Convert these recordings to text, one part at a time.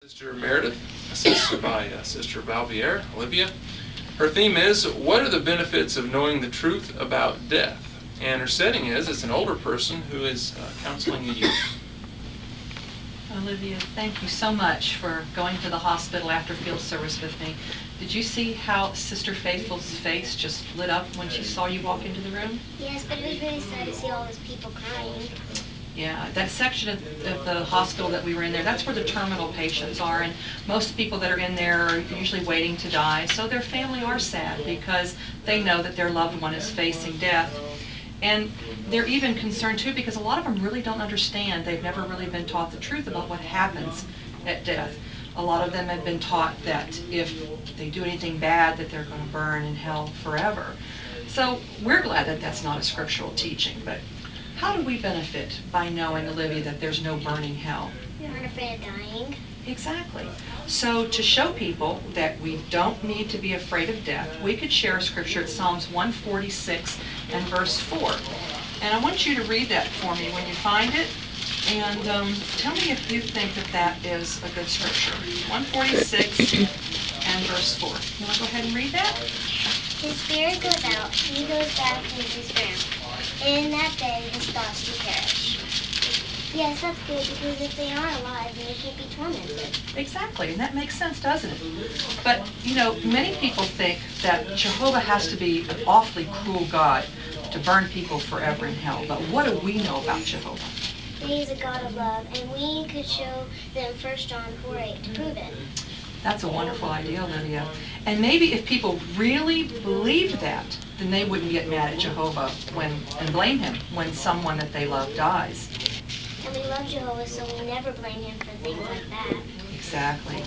Sister Meredith, assisted by Sister Valvier, Olivia. Her theme is, what are the benefits of knowing the truth about death? And her setting is, it's an older person who is counseling a youth. Olivia, thank you so much for going to the hospital after field service with me. Did you see how Sister Faithful's face just lit up when she saw you walk into the room? Yes, but it was really sad to see all those people crying. Yeah, that section of the hospital that we were in there, that's where the terminal patients are, and most people that are in there are usually waiting to die, so their family are sad because they know that their loved one is facing death. And they're even concerned too because a lot of them really don't understand. They've never really been taught the truth about what happens at death. A lot of them have been taught that if they do anything bad that they're going to burn in hell forever. So we're glad that that's not a scriptural teaching, but how do we benefit by knowing, Olivia, that there's no burning hell? We aren't afraid of dying. Exactly. So to show people that we don't need to be afraid of death, we could share a scripture at Psalms 146 and verse 4. And I want you to read that for me when you find it. And tell me if you think that that is a good scripture. 146 and verse 4. You want to go ahead and read that? His spirit goes out, he goes back into his ground. And in that day his thoughts do perish. Yes, that's good, because if they aren't alive, then they can't be tormented. Exactly, and that makes sense, doesn't it? But, you know, many people think that Jehovah has to be an awfully cruel God to burn people forever in hell. But what do we know about Jehovah? He is a God of love, and we could show them 1 John 4:8 to prove it. That's a wonderful idea, Lydia. And maybe if people really believed that, then they wouldn't get mad at Jehovah and blame him when someone that they love dies. And we love Jehovah, so we never blame him for things like that. Exactly.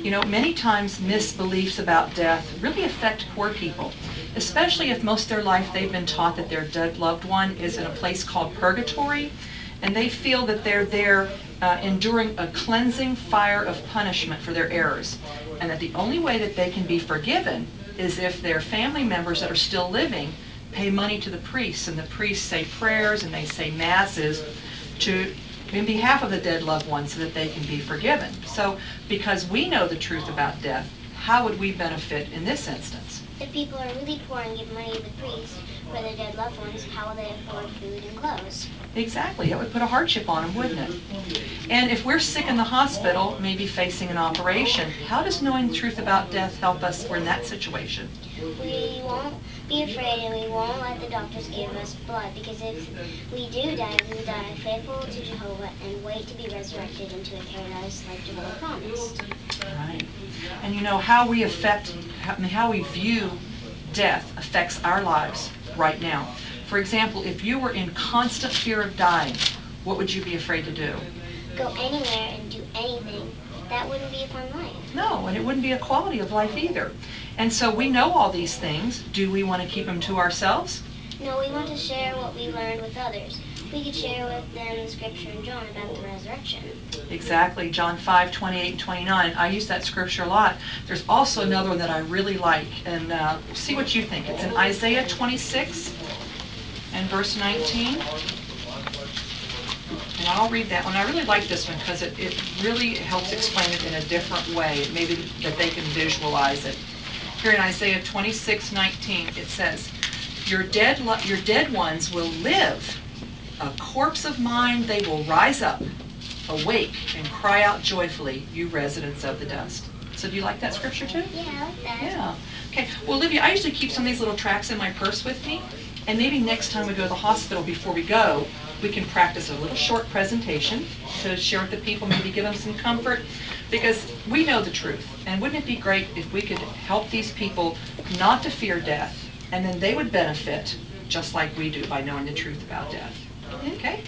You know, many times misbeliefs about death really affect poor people, especially if most of their life they've been taught that their dead loved one is in a place called purgatory, and they feel that they're there enduring a cleansing fire of punishment for their errors, and that the only way that they can be forgiven is if their family members that are still living pay money to the priests, and the priests say prayers and they say masses in behalf of the dead loved one so that they can be forgiven. So because we know the truth about death, how would we benefit in this instance? If people are really poor and give money to the priest for their dead loved ones, how will they afford food and clothes? Exactly. It would put a hardship on them, wouldn't it? And if we're sick in the hospital, maybe facing an operation, how does knowing the truth about death help us in that situation? We won't be afraid, and we won't let the doctors give us blood, because if we do die, we will die faithful to Jehovah and wait to be resurrected into a paradise like Jehovah promised. Right. And you know, how we view death affects our lives right now. For example, if you were in constant fear of dying, what would you be afraid to do? Go anywhere and do anything. That wouldn't be a fun life. No, and it wouldn't be a quality of life either. And so we know all these things. Do we want to keep them to ourselves? No, we want to share what we learned with others. We could share with them the scripture in John about the resurrection. Exactly, John 5:28 and 29. I use that scripture a lot. There's also another one that I really like, and see what you think. It's in Isaiah 26 and verse 19. And I'll read that one. I really like this one because it really helps explain it in a different way, maybe that they can visualize it. Here in Isaiah 26:19, it says, your dead ones will live. A corpse of mine, they will rise up, awake, and cry out joyfully, you residents of the dust. So do you like that scripture too? Yeah, I like that. Yeah. Okay. Well, Olivia, I usually keep some of these little tracts in my purse with me, and maybe next time we go to the hospital, before we go, we can practice a little short presentation to share with the people, maybe give them some comfort, because we know the truth. And wouldn't it be great if we could help these people not to fear death, and then they would benefit just like we do by knowing the truth about death. Okay?